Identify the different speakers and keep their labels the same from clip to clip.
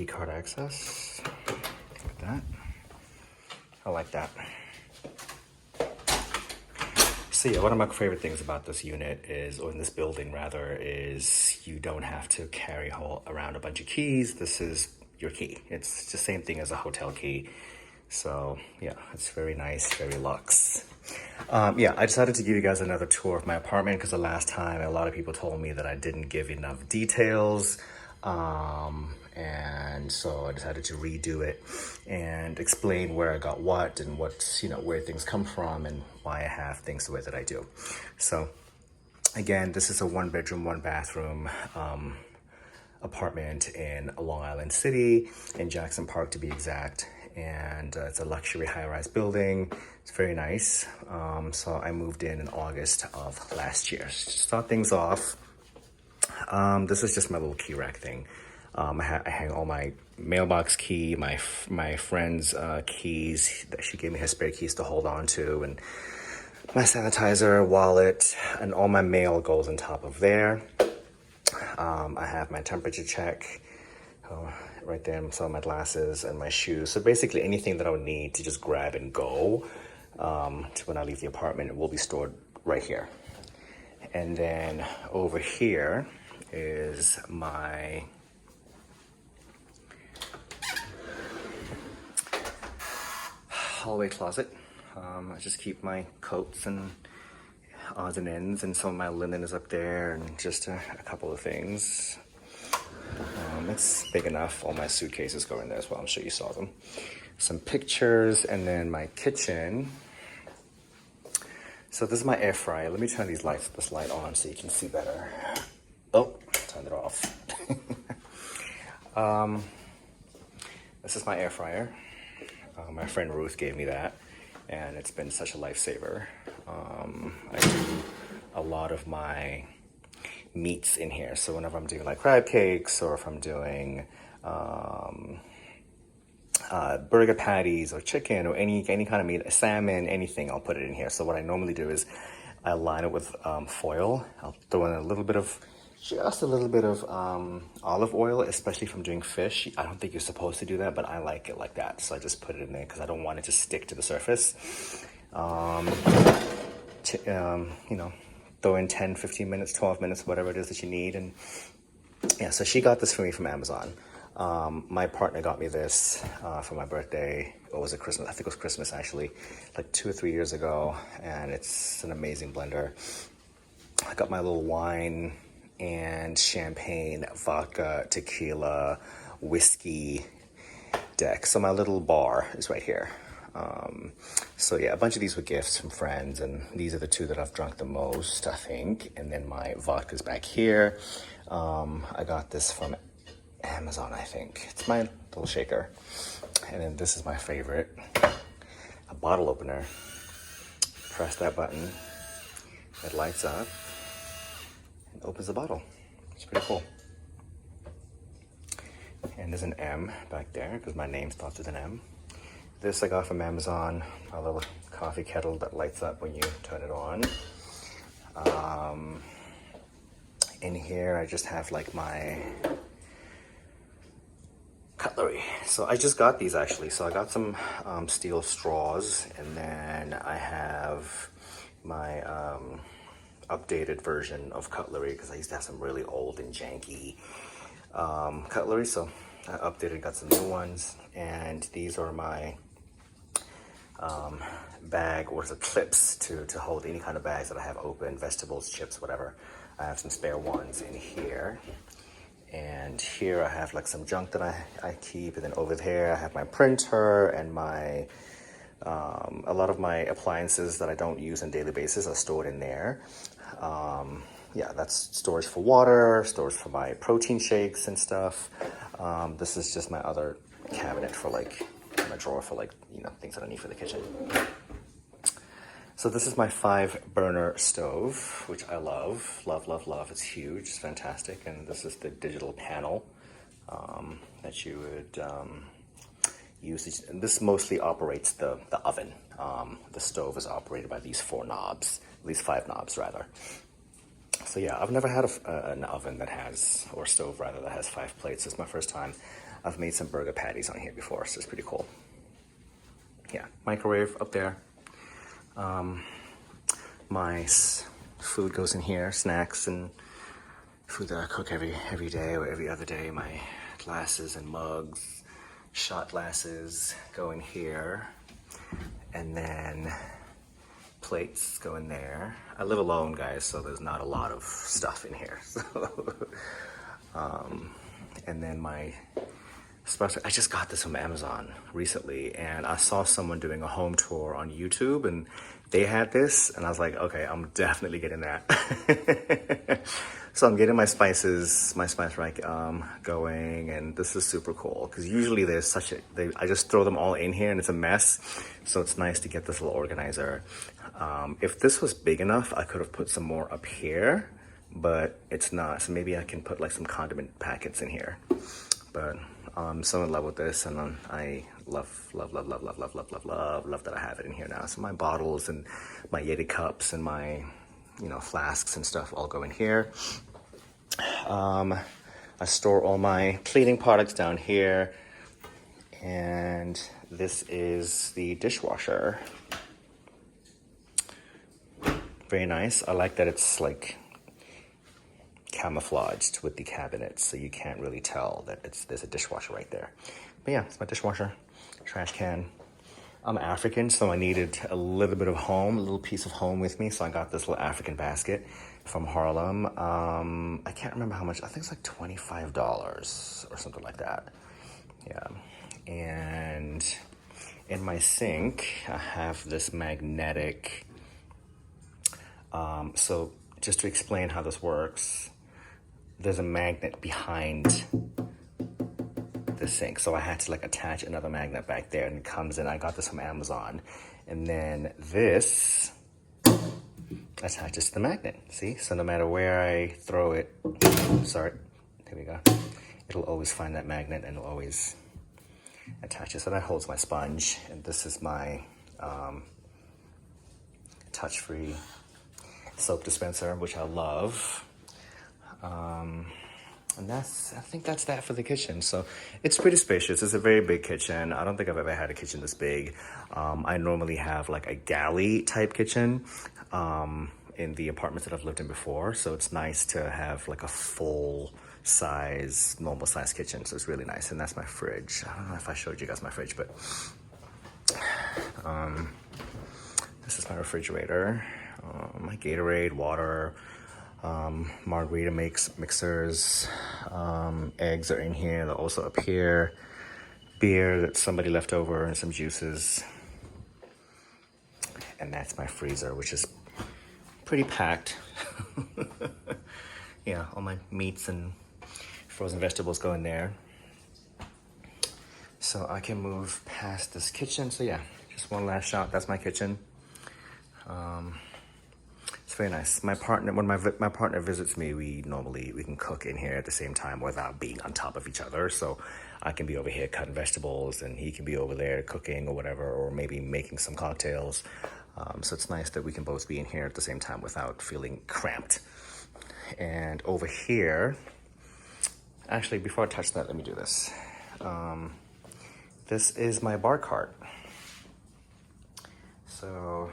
Speaker 1: key card access. Look at that. I like that. So yeah, one of my favorite things about this unit is, or in this building rather, is you don't have to carry around a bunch of keys. This is your key. It's the same thing as a hotel key. So yeah, it's very nice, very luxe. Yeah, I decided to give you guys another tour of my apartment because the last time a lot of people told me that I didn't give enough details. And so I decided to redo it and explain where I got what and what's, where things come from and why I have things the way that I do. So again, this is a 1-bedroom, 1-bathroom apartment in Long Island City, in Jackson Park to be exact. And it's a luxury high-rise building. It's very nice. So I moved in August of last year. Just to start things off, this is just my little key rack thing. I hang all my mailbox key, my friend's keys that she gave me her spare keys to hold on to, and my sanitizer, wallet, and all my mail goes on top of there. I have my temperature check right there, so my glasses and my shoes. So basically anything that I would need to just grab and go to when I leave the apartment will be stored right here. And then over here is my hallway closet. I just keep my coats and odds and ends, and some of my linen is up there, and just a couple of things. It's big enough. All my suitcases go in there as well. I'm sure you saw them. Some pictures, and then my kitchen. So this is my air fryer. Let me turn this light on so you can see better. Oh, turned it off. This is my air fryer. My friend Ruth gave me that, and it's been such a lifesaver. I do a lot of my meats in here. So whenever I'm doing like crab cakes, or if I'm doing burger patties or chicken or any kind of meat, salmon, anything, I'll put it in here. So what I normally do is I line it with foil. I'll throw in just a little bit of olive oil, especially if I'm doing fish. I don't think you're supposed to do that, but I like it like that. So I just put it in there because I don't want it to stick to the surface. Throw in 10, 15 minutes, 12 minutes, whatever it is that you need. And yeah, so she got this for me from Amazon. My partner got me this for my birthday, or was it Christmas? I think it was Christmas actually, like 2 or 3 years ago. And it's an amazing blender. I got my little wine and champagne, vodka, tequila, whiskey deck. So my little bar is right here. So yeah, a bunch of these were gifts from friends, and these are the two that I've drunk the most, I think. And then my vodka's back here. I got this from Amazon, I think. It's my little shaker. And then this is my favorite, a bottle opener. Press that button, it lights up and opens the bottle. It's pretty cool. And there's an M back there because my name starts with an M. This I got from Amazon, a little coffee kettle that lights up when you turn it on. In here I just have like my cutlery. So I just got these actually. So I got some steel straws, and then I have my updated version of cutlery because I used to have some really old and janky cutlery. So I updated, got some new ones, and these are my bag, or the clips to hold any kind of bags that I have open, vegetables, chips, whatever. I have some spare ones in here. And here I have like some junk that I keep. And then over there I have my printer and my, a lot of my appliances that I don't use on a daily basis are stored in there. Yeah, that's storage for water, storage for my protein shakes and stuff. This is just my other cabinet for like, my drawer for like, things that I need for the kitchen. So this is my 5-burner stove, which I love, love, love, love. It's huge, it's fantastic. And this is the digital panel that you would use. This mostly operates the oven. The stove is operated by these 4 knobs, these 5 knobs rather. So yeah, I've never had an oven that has, or stove rather, that has 5 plates. It's my first time. I've made some burger patties on here before, so it's pretty cool. Yeah, microwave up there. My food goes in here, snacks and food that I cook every day or every other day. My glasses and mugs, shot glasses go in here, and then plates go in there. I live alone, guys, so there's not a lot of stuff in here. So, and then my special, I just got this from Amazon recently, and I saw someone doing a home tour on YouTube, and they had this, and I was like, okay, I'm definitely getting that. So I'm getting my spice rack going, and this is super cool because usually there's I just throw them all in here and it's a mess. So it's nice to get this little organizer. If this was big enough, I could have put some more up here, but it's not. So maybe I can put like some condiment packets in here. But I'm so in love with this, and I love that I have it in here now. So my bottles and my Yeti cups and my flasks and stuff all go in here. I store all my cleaning products down here, and this is the dishwasher. Very nice. I like that it's like camouflaged with the cabinets, so you can't really tell that there's a dishwasher right there. But yeah, it's my dishwasher, trash can. I'm African, so I needed a little bit of home, a little piece of home with me, so I got this little African basket from Harlem. I can't remember how much. I think it's like $25 or something like that. Yeah. And in my sink, I have this magnetic. So just to explain how this works, there's a magnet behind the sink, so I had to like attach another magnet back there, and it comes in. I got this from Amazon, and then this attaches to the magnet. See, so no matter where I throw it, sorry, there we go, it'll always find that magnet and it'll always attach it. So that holds my sponge, and this is my touch-free soap dispenser, which I love. And I think that's that for the kitchen. So it's pretty spacious. It's a very big kitchen. I don't think I've ever had a kitchen this big. I normally have like a galley type kitchen in the apartments that I've lived in before. So it's nice to have like a full size, normal size kitchen. So it's really nice. And that's my fridge. I don't know if I showed you guys my fridge, but this is my refrigerator. My Gatorade, water, margarita mixers, eggs are in here. They're also up here. Beer that somebody left over, and some juices. And that's my freezer, which is pretty packed. Yeah, all my meats and frozen vegetables go in there. So I can move past this kitchen. So yeah, just one last shot. That's my kitchen. It's very nice. My partner, when my partner visits me, we can cook in here at the same time without being on top of each other. So I can be over here cutting vegetables, and he can be over there cooking or whatever, or maybe making some cocktails. So it's nice that we can both be in here at the same time without feeling cramped. And over here, actually, before I touch that, let me do this. This is my bar cart. So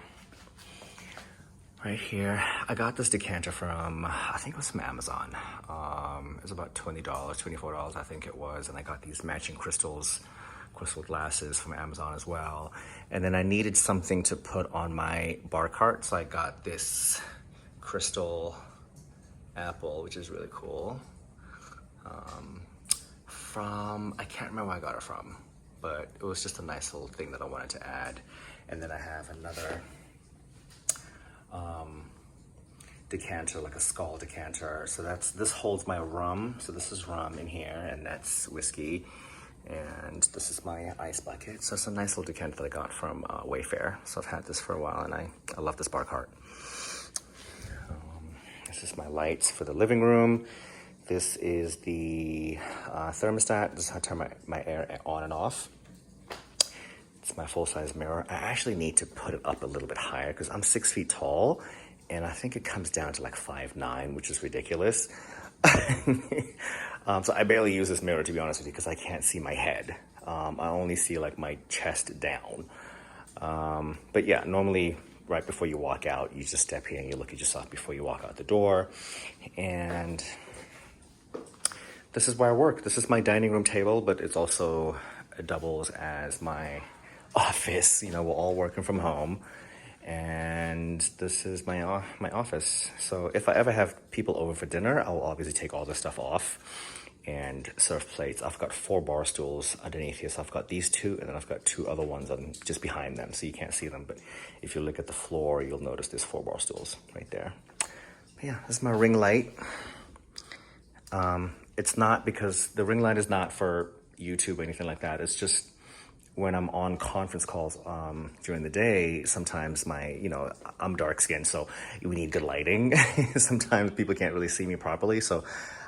Speaker 1: right here, I got this decanter from, I think it was from Amazon. It was about $20, $24, I think it was. And I got these matching crystal glasses from Amazon as well. And then I needed something to put on my bar cart, so I got this crystal apple, which is really cool. I can't remember where I got it from, but it was just a nice little thing that I wanted to add. And then I have another decanter, like a skull decanter. So this holds my rum. So this is rum in here, and that's whiskey. And this is my ice bucket. So it's a nice little decanter that I got from Wayfair. So I've had this for a while, and I love this bar cart. This is my lights for the living room. This is the thermostat. This is how I turn my air on and off. It's my full-size mirror. I actually need to put it up a little bit higher because I'm 6 feet tall, and I think it comes down to like 5'9", which is ridiculous. So I barely use this mirror, to be honest with you, because I can't see my head. I only see like my chest down. But yeah, normally right before you walk out, you just step here and you look at yourself before you walk out the door. And this is where I work. This is my dining room table, but it's also it doubles as my office. You know, we're all working from home. And this is my office. So if I ever have people over for dinner, I'll obviously take all this stuff off and serve plates. I've got 4 bar stools underneath here. So I've got these 2, and then I've got 2 other ones just behind them, so you can't see them. But if you look at the floor, you'll notice there's 4 bar stools right there. But yeah, this is my ring light. It's not because the ring light is not for YouTube or anything like that. It's just when I'm on conference calls during the day, sometimes I'm dark skinned, so we need good lighting. Sometimes people can't really see me properly, so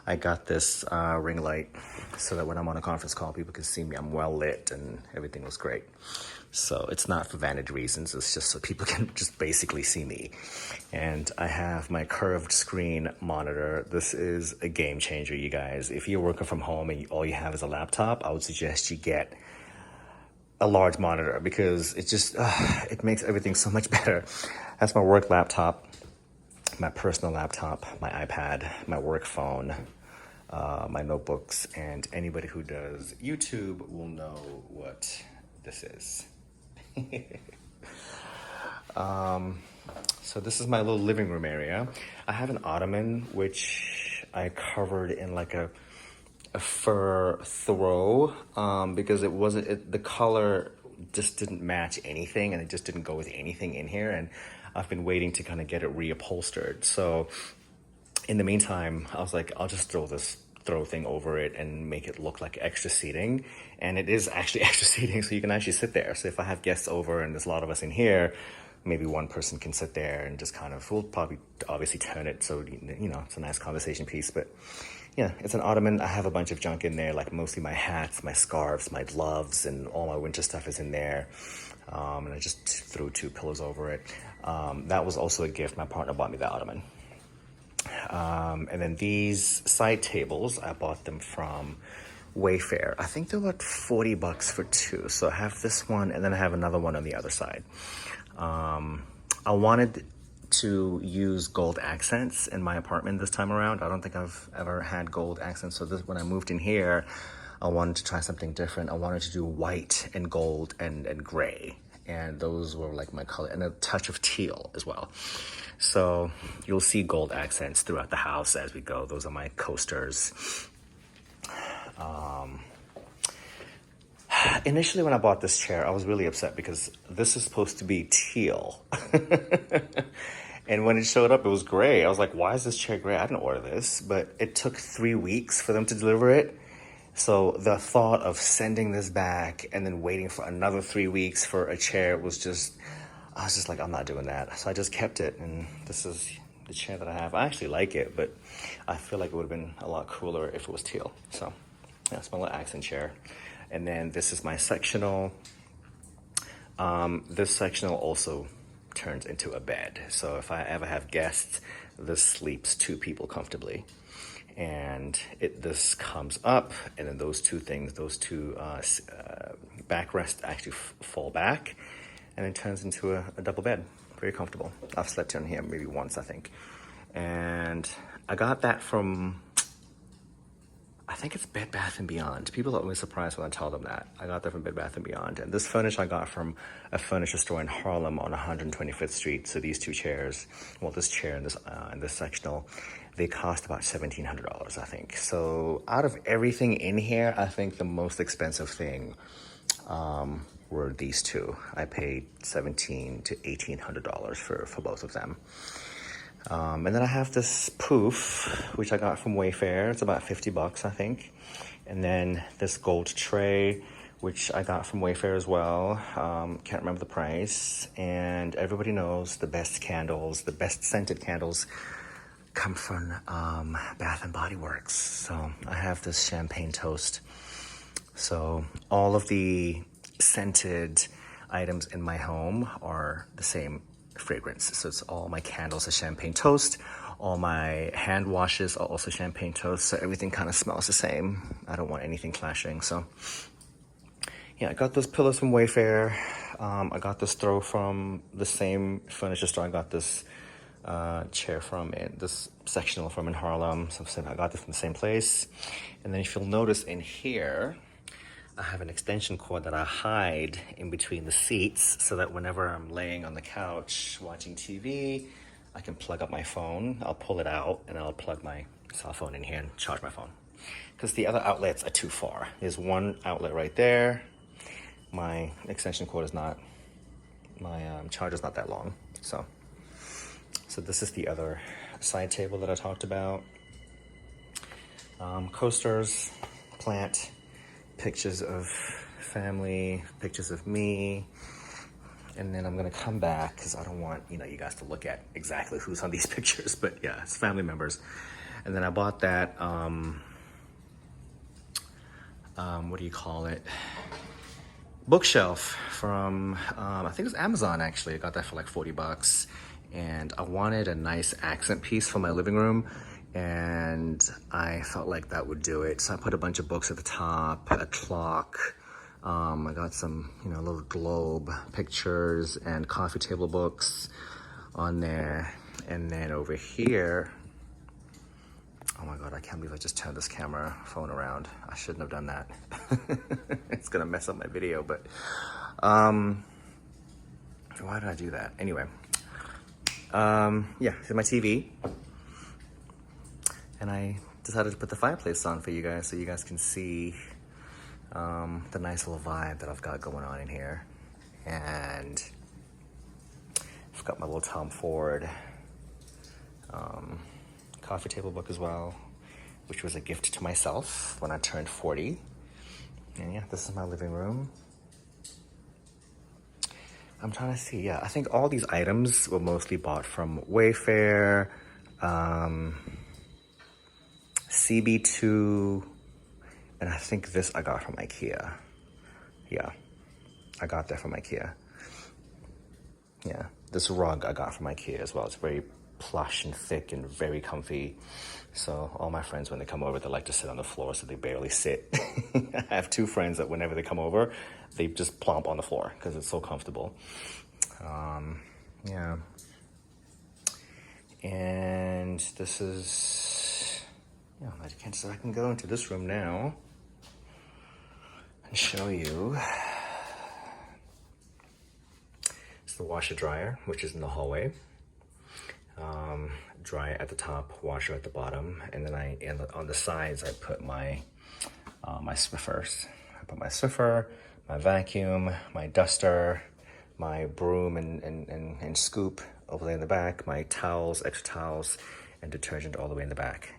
Speaker 1: I got this ring light so that when I'm on a conference call, people can see me. I'm well lit and everything was great. So it's not for vanity reasons, it's just so people can just basically see me. And I have my curved screen monitor. This is a game changer, you guys. If you're working from home and all you have is a laptop, I would suggest you get a large monitor, because it just it makes everything so much better. That's my work laptop, my personal laptop, my iPad, my work phone, my notebooks, and anybody who does YouTube will know what this is. So this is my little living room area. I have an ottoman which I covered in like a fur throw, because the color just didn't match anything, and it just didn't go with anything in here, and I've been waiting to kind of get it reupholstered. So in the meantime, I was like, I'll just throw this throw thing over it and make it look like extra seating. And it is actually extra seating, so you can actually sit there. So if I have guests over and there's a lot of us in here, maybe one person can sit there and just kind of, we'll probably obviously turn it so, it's a nice conversation piece. But yeah, it's an ottoman. I have a bunch of junk in there, like mostly my hats, my scarves, my gloves, and all my winter stuff is in there. And I just threw 2 pillows over it. That was also a gift. My partner bought me the ottoman. And then these side tables, I bought them from Wayfair. I think they're about $40 for 2. So I have this one, and then I have another one on the other side. I wanted to use gold accents in my apartment this time around. I don't think I've ever had gold accents. So when I moved in here, I wanted to try something different. I wanted to do white and gold and gray. And those were like my color, and a touch of teal as well. So you'll see gold accents throughout the house as we go. Those are my coasters. Initially, when I bought this chair, I was really upset because this is supposed to be teal. And when it showed up, it was gray. I was like, why is this chair gray? I didn't order this. But it took 3 weeks for them to deliver it. So the thought of sending this back and then waiting for another 3 weeks for a chair I was just like, I'm not doing that. So I just kept it, and this is the chair that I have. I actually like it, but I feel like it would have been a lot cooler if it was teal. So that's my little accent chair. And then this is my sectional. This sectional also turns into a bed. So if I ever have guests, this sleeps 2 people comfortably. And this comes up, and then those 2 backrests actually fall back, and it turns into a double bed. Very comfortable. I've slept in here maybe once, I think. And I got that from, I think it's Bed Bath & Beyond. People are always surprised when I tell them that. I got that from Bed Bath & Beyond. And this furniture I got from a furniture store in Harlem on 125th Street. So these 2 chairs, well, this chair and this sectional, they cost about $1,700, I think. So out of everything in here, I think the most expensive thing were these 2. I paid $1,700 to $1,800 for both of them. And then I have this poof, which I got from Wayfair. It's about $50, I think. And then this gold tray, which I got from Wayfair as well. Can't remember the price. And everybody knows the best candles, the best scented candles come from Bath & Body Works. So I have this champagne toast. So all of the scented items in my home are the same fragrance. So it's all my candles are champagne toast. All my hand washes are also champagne toast, so everything kind of smells the same. I don't want anything clashing, so. Yeah, I got those pillows from Wayfair. I got this throw from the same furniture store I got this chair from, this sectional from in Harlem. So I got this from the same place. And then if you'll notice in here, I have an extension cord that I hide in between the seats so that whenever I'm laying on the couch watching TV, I can plug up my phone. I'll pull it out and I'll plug my cell phone in here and charge my phone. Because the other outlets are too far. There's one outlet right there. My extension cord is not, my charger's not that long. So this is the other side table that I talked about. Coasters, plant, pictures of family, pictures of me. And then I'm gonna come back because I don't want, you guys to look at exactly who's on these pictures, but yeah, it's family members. And then I bought that, what do you call it? Bookshelf from, I think it was Amazon actually. I got that for like 40 bucks. And I wanted a nice accent piece for my living room. And I felt like that would do it. So I put a bunch of books at the top, a clock. I got some, little globe pictures and coffee table books on there. And then over here, oh my God, I can't believe I just turned this phone around. I shouldn't have done that. It's gonna mess up my video, but why did I do that? Anyway, yeah, here's my TV. And I decided to put the fireplace on for you guys so you guys can see the nice little vibe that I've got going on in here. And I've got my little Tom Ford coffee table book as well, which was a gift to myself when I turned 40. And yeah, this is my living room. I'm trying to see, yeah, I think all these items were mostly bought from Wayfair, CB2, and I think this I got from IKEA. Yeah, I got that from IKEA. Yeah, this rug I got from IKEA as well. It's very plush and thick and very comfy. So all my friends, when they come over, they like to sit on the floor, so they barely sit. I have two friends that whenever they come over, they just plump on the floor because it's so comfortable. Yeah. And this is, yeah, I can go into this room now and show you. It's the washer dryer, which is in the hallway. Dryer at the top, washer at the bottom, and then on the sides I put my my Swiffers. I put my Swiffer, my vacuum, my duster, my broom and scoop over there in the back, my towels, extra towels, and detergent all the way in the back.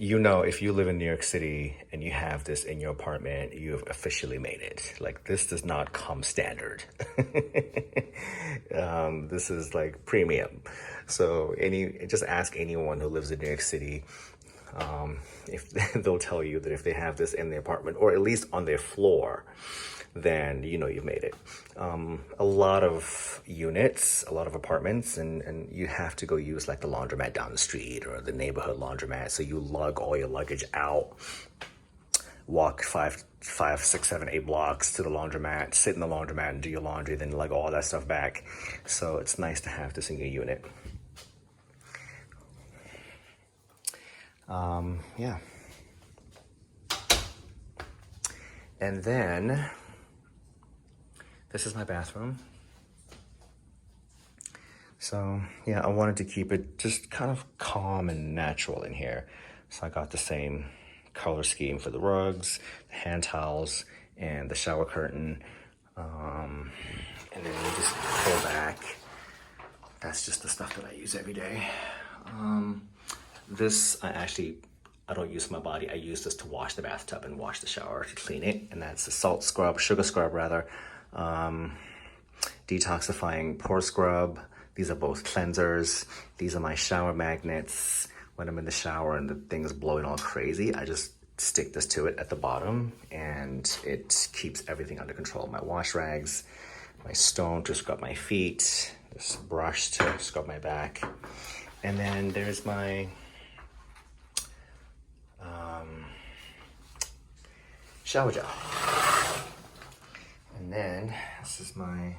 Speaker 1: If you live in New York City and you have this in your apartment, you have officially made it. Like, this does not come standard. This is like premium. So just ask anyone who lives in New York City, if they'll tell you that if they have this in their apartment, or at least on their floor, then you've made it. A lot of units, a lot of apartments, and you have to go use like the laundromat down the street or the neighborhood laundromat. So you lug all your luggage out, walk 5, 6, 7, 8 blocks to the laundromat, sit in the laundromat and do your laundry, then lug all that stuff back. So it's nice to have this in your unit. Yeah. And then this is my bathroom. So yeah, I wanted to keep it just kind of calm and natural in here. So I got the same color scheme for the rugs, the hand towels, and the shower curtain. And then you just pull back. That's just the stuff that I use every day. This, I don't use for my body. I use this to wash the bathtub and wash the shower to clean it. And that's a sugar scrub rather. Detoxifying pore scrub. These are both cleansers. These are my shower magnets. When I'm in the shower and the thing's blowing all crazy, I just stick this to it at the bottom and it keeps everything under control. My wash rags, my stone to scrub my feet, this brush to scrub my back. And then there's my shower gel. And then this is my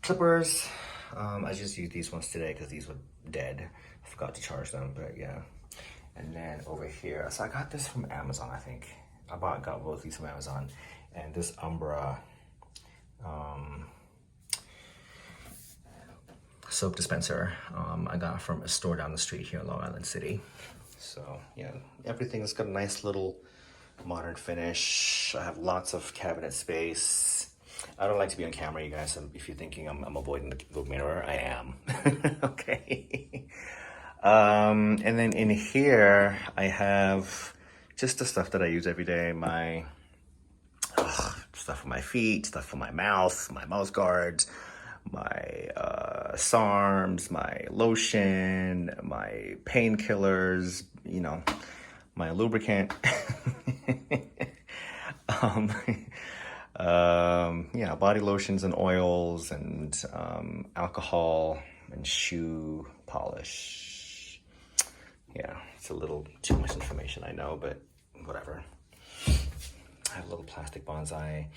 Speaker 1: clippers. I just used these ones today because these were dead. I forgot to charge them, but yeah. And then over here, so I got this from Amazon, I think. Got both these from Amazon. And this Umbra soap dispenser I got from a store down the street here in Long Island City. So yeah, everything's got a nice little modern finish. I have lots of cabinet space. I don't like to be on camera, you guys. If you're thinking I'm avoiding the mirror, I am. Okay. And then in here, I have just the stuff that I use every day. My stuff for my feet, stuff for my mouth guards, my SARMs, my lotion, my painkillers, you know, my lubricant. Yeah, body lotions and oils and alcohol and shoe polish. Yeah, it's a little too much information, I know, but whatever. I have a little plastic bonsai.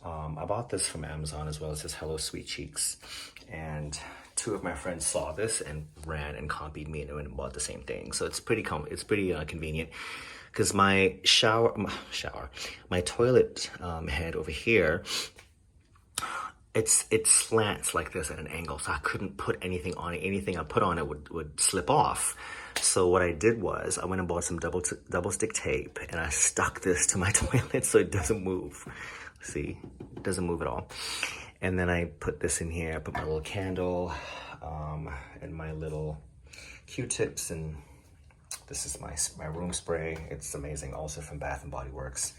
Speaker 1: I bought this from Amazon as well. It says Hello Sweet Cheeks. And two of my friends saw this and ran and copied me and went and bought the same thing. So it's pretty convenient. Because my my toilet head over here, it slants like this at an angle, so I couldn't put anything on it. Anything I put on it would slip off. So what I did was I went and bought some double stick tape and I stuck this to my toilet so it doesn't move. See, it doesn't move at all. And then I put this in here. I put my little candle and my little Q-tips, and this is my room spray. It's amazing, also from Bath and Body Works.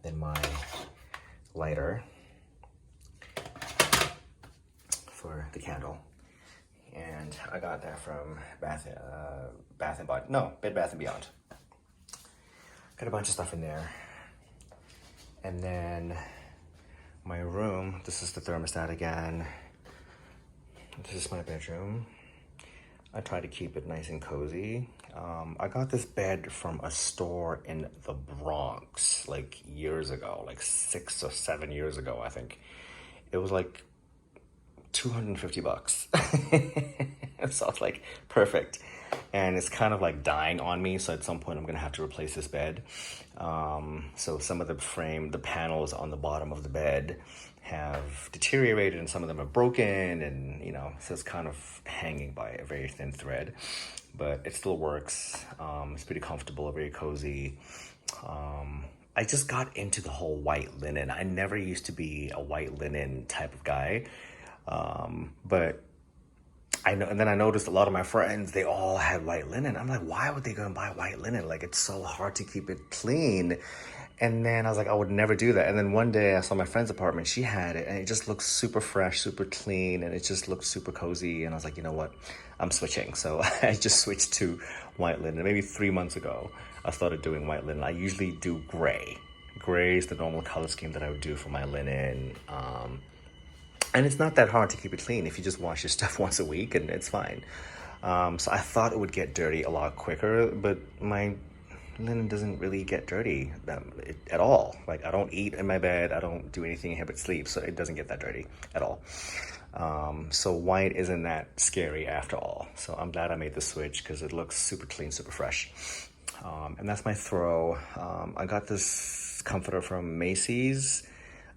Speaker 1: Then my lighter for the candle, and I got that from Bed Bath and Beyond. Got a bunch of stuff in there, and then my room. This is the thermostat again. This is my bedroom. I try to keep it nice and cozy. I got this bed from a store in the Bronx like years ago, like 6 or 7 years ago, I think. It was like $250. So it's like perfect. And it's kind of like dying on me, so at some point I'm gonna have to replace this bed. So some of the panels on the bottom of the bed have deteriorated and some of them are broken, and you know, so it's kind of hanging by a very thin thread, but it still works. It's pretty comfortable, very cozy. I just got into the whole white linen. I never used to be a white linen type of guy, but I know, and then I noticed a lot of my friends, they all had white linen. I'm like, why would they go and buy white linen? Like, it's so hard to keep it clean. And then I was like, I would never do that. And then one day I saw my friend's apartment, she had it, and it just looked super fresh, super clean, and it just looked super cozy. And I was like, you know what, I'm switching. So I just switched to white linen. Maybe 3 months ago, I started doing white linen. I usually do gray. Gray is the normal color scheme that I would do for my linen. And it's not that hard to keep it clean if you just wash your stuff once a week, and it's fine. So I thought it would get dirty a lot quicker, but my linen doesn't really get dirty at all. Like, I don't eat in my bed, I don't do anything in here but sleep, so it doesn't get that dirty at all. So white isn't that scary after all. So I'm glad I made the switch because it looks super clean, super fresh. And that's my throw. I got this comforter from Macy's.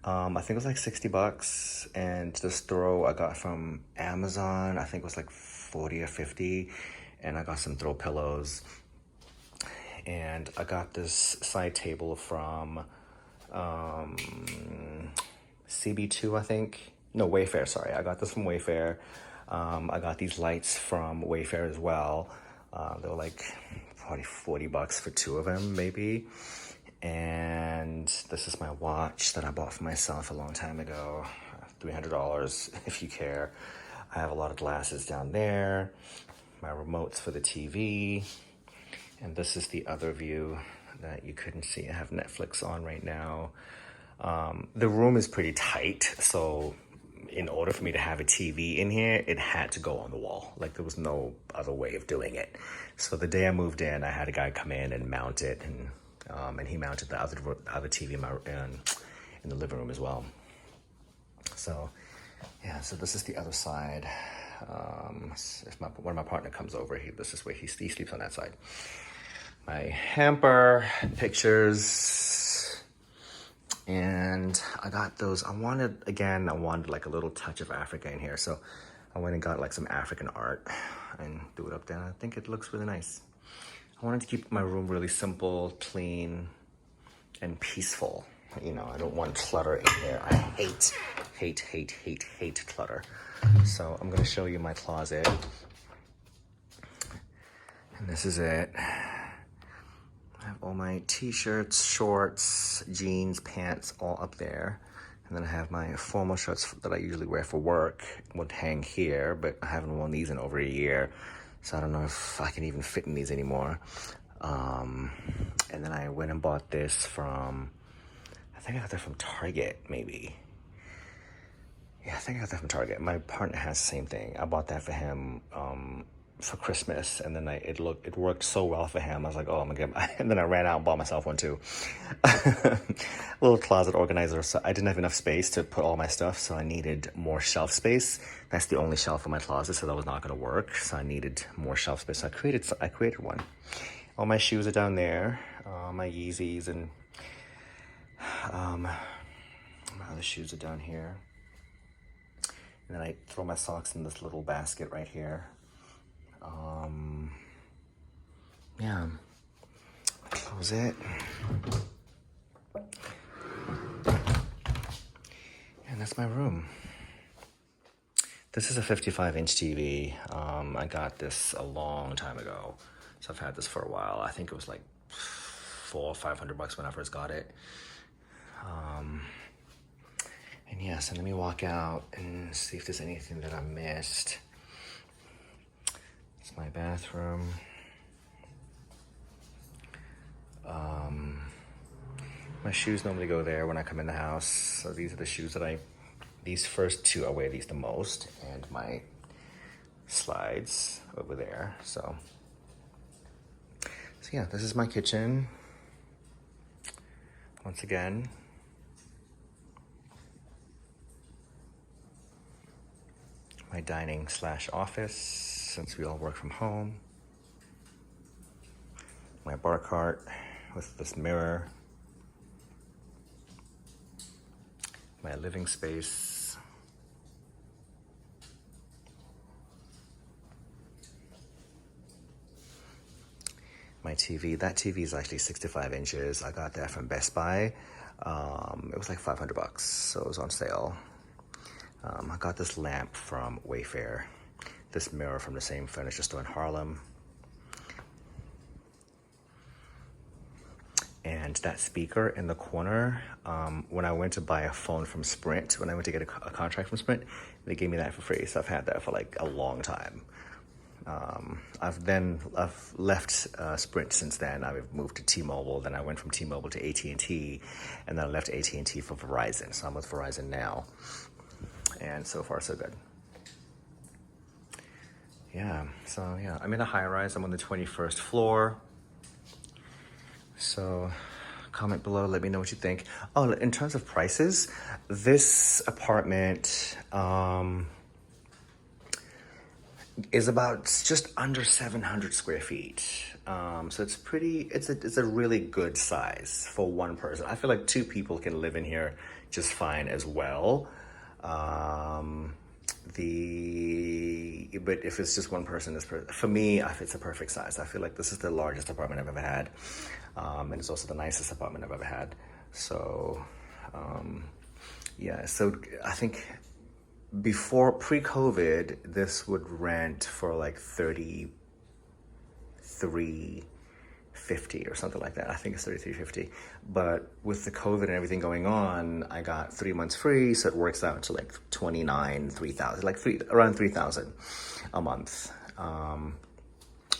Speaker 1: I think it was like $60, and this throw I got from Amazon. I think it was like 40 or 50, and I got some throw pillows. And I got this side table from CB2, I think. No, Wayfair, sorry. I got this from Wayfair. I got these lights from Wayfair as well. They were like probably $40 for two of them, maybe. And this is my watch that I bought for myself a long time ago. $300 if you care. I have a lot of glasses down there. My remotes for the TV. And this is the other view that you couldn't see. I have Netflix on right now. The room is pretty tight, so in order for me to have a TV in here, it had to go on the wall. Like there was no other way of doing it. So the day I moved in, I had a guy come in and mount it, and he mounted the other TV in the living room as well. So yeah, so this is the other side. If when my partner comes over, this is where he sleeps on that side. My hamper, pictures, and I got those. I wanted like a little touch of Africa in here, so I went and got like some African art and threw it up there. I think it looks really nice. I wanted to keep my room really simple, clean, and peaceful. You know, I don't want clutter in here. I hate clutter. So I'm gonna show you my closet. And this is it. I have all my t-shirts, shorts, jeans, pants all up there. And then I have my formal shirts that I usually wear for work, would hang here, but I haven't worn these in over a year. So I don't know if I can even fit in these anymore. And then I went and bought this from, I think I got that from Target, maybe. Yeah, I think I got that from Target. My partner has the same thing. I bought that for him for Christmas, and then it worked so well for him. I was like, oh, I'm gonna get, and then I ran out and bought myself one too. Little closet organizer. So I didn't have enough space to put all my stuff, so I needed more shelf space. That's the only shelf in my closet, so that was not gonna work. So I needed more shelf space. So I created one. All my shoes are down there. My Yeezys and my other shoes are down here. And then I throw my socks in this little basket right here. Yeah, close it. And that's my room. This is a 55-inch TV. I got this a long time ago. So I've had this for a while. I think it was like $400 or $500 when I first got it. And yes, and let me walk out and see if there's anything that I missed. It's my bathroom. My shoes normally go there when I come in the house. So these are the shoes that these first two, I wear these the most, and my slides over there. So yeah, this is my kitchen. Once again. My dining / office, since we all work from home. My bar cart with this mirror. My living space. My TV, that TV is actually 65 inches. I got that from Best Buy. It was like $500, so it was on sale. I got this lamp from Wayfair, this mirror from the same furniture store in Harlem, and that speaker in the corner. When I went to buy a phone from Sprint, when I went to get a contract from Sprint, they gave me that for free, so I've had that for like a long time. I've left Sprint since then. I've moved to T-Mobile, then I went from T-Mobile to AT&T, and then I left AT&T for Verizon, so I'm with Verizon now. And so far, so good. Yeah, so yeah, I'm in a high-rise. I'm on the 21st floor. So comment below, let me know what you think. Oh, in terms of prices, this apartment is about just under 700 square feet. So it's a really good size for one person. I feel like two people can live in here just fine as well. But if it's just one person, for me, it's a perfect size. I feel like this is the largest apartment I've ever had. And it's also the nicest apartment I've ever had. So, yeah, so I think before pre-COVID, this would rent for like $33.50 or something like that. I think it's $33.50. But with the COVID and everything going on, I got 3 months free, so it works out to like $3,000, like around $3,000 a month on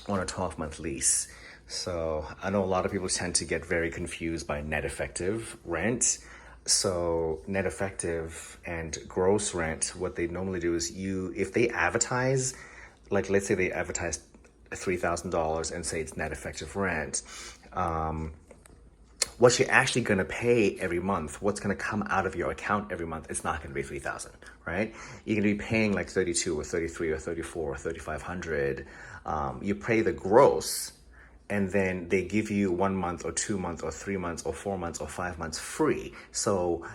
Speaker 1: a 12-month lease. So I know a lot of people tend to get very confused by net effective rent. So net effective and gross rent, what they normally do is if they advertise, like let's say they advertise $3,000 and say it's net effective rent, what you're actually going to pay every month, what's going to come out of your account every month, it's not going to be 3,000, right? You're going to be paying like 32 or 33 or 34 or 3,500. You pay the gross, and then they give you 1 month or 2 months or 3 months or 4 months or 5 months free. So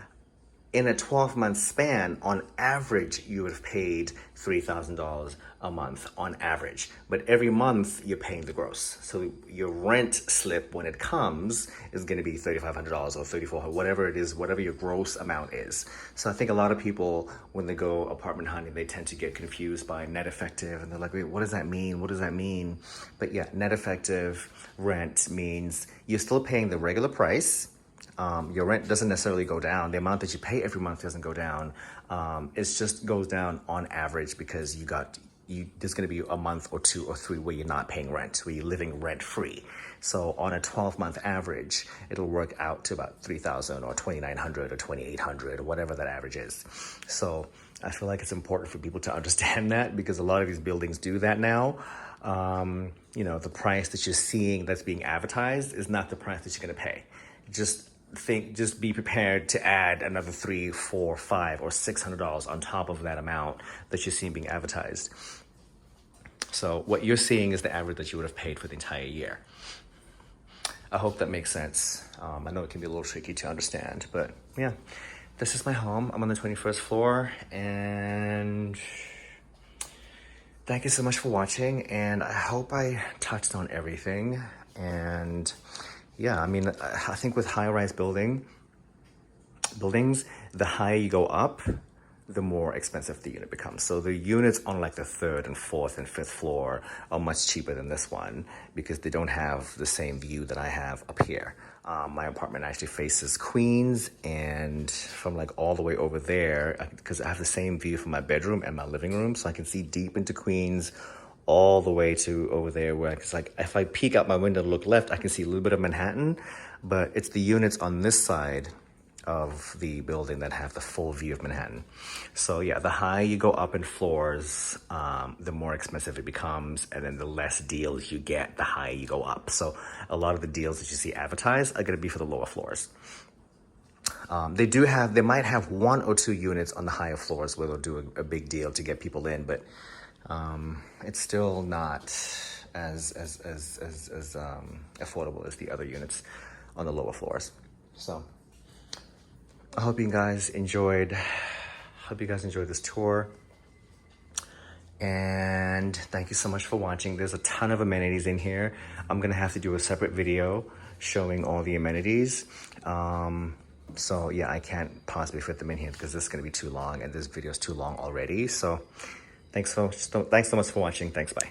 Speaker 1: in a 12-month span, on average, you would have paid $3,000 a month on average. But every month, you're paying the gross. So your rent slip, when it comes, is going to be $3,500 or $3,400, whatever it is, whatever your gross amount is. So I think a lot of people, when they go apartment hunting, they tend to get confused by net effective. And they're like, wait, what does that mean? What does that mean? But yeah, net effective rent means you're still paying the regular price. Your rent doesn't necessarily go down. The amount that you pay every month doesn't go down. It just goes down on average because there's going to be a month or 2 or 3 where you're not paying rent, where you're living rent free. So on a 12-month average, it'll work out to about $3,000 or $2,900 or $2,800 or whatever that average is. So I feel like it's important for people to understand that, because a lot of these buildings do that now. The price that you're seeing that's being advertised is not the price that you're going to pay. Just be prepared to add another $300, $400, $500, or $600 on top of that amount that you're seeing being advertised. So what you're seeing is the average that you would have paid for the entire year. I hope that makes sense. I know it can be a little tricky to understand, but yeah, this is my home. I'm on the 21st floor, and thank you so much for watching, and I hope I touched on everything. And yeah, I mean, I think with high-rise buildings, the higher you go up, the more expensive the unit becomes. So the units on like the 3rd and 4th and 5th floor are much cheaper than this one, because they don't have the same view that I have up here. My apartment actually faces Queens, and from like all the way over there, because I have the same view from my bedroom and my living room, so I can see deep into Queens, all the way to over there, where it's like if I peek out my window and look left, I can see a little bit of Manhattan, but it's the units on this side of the building that have the full view of Manhattan. So yeah, the higher you go up in floors, the more expensive it becomes, and then the less deals you get the higher you go up. So a lot of the deals that you see advertised are going to be for the lower floors. They might have 1 or 2 units on the higher floors where they'll do a big deal to get people in, but it's still not as affordable as the other units on the lower floors. So I hope you guys enjoyed this tour, and thank you so much for watching. There's a ton of amenities in here. I'm gonna have to do a separate video showing all the amenities. So yeah, I can't possibly fit them in here because this is gonna be too long, and this video is too long already. So thanks so much for watching. Thanks, bye.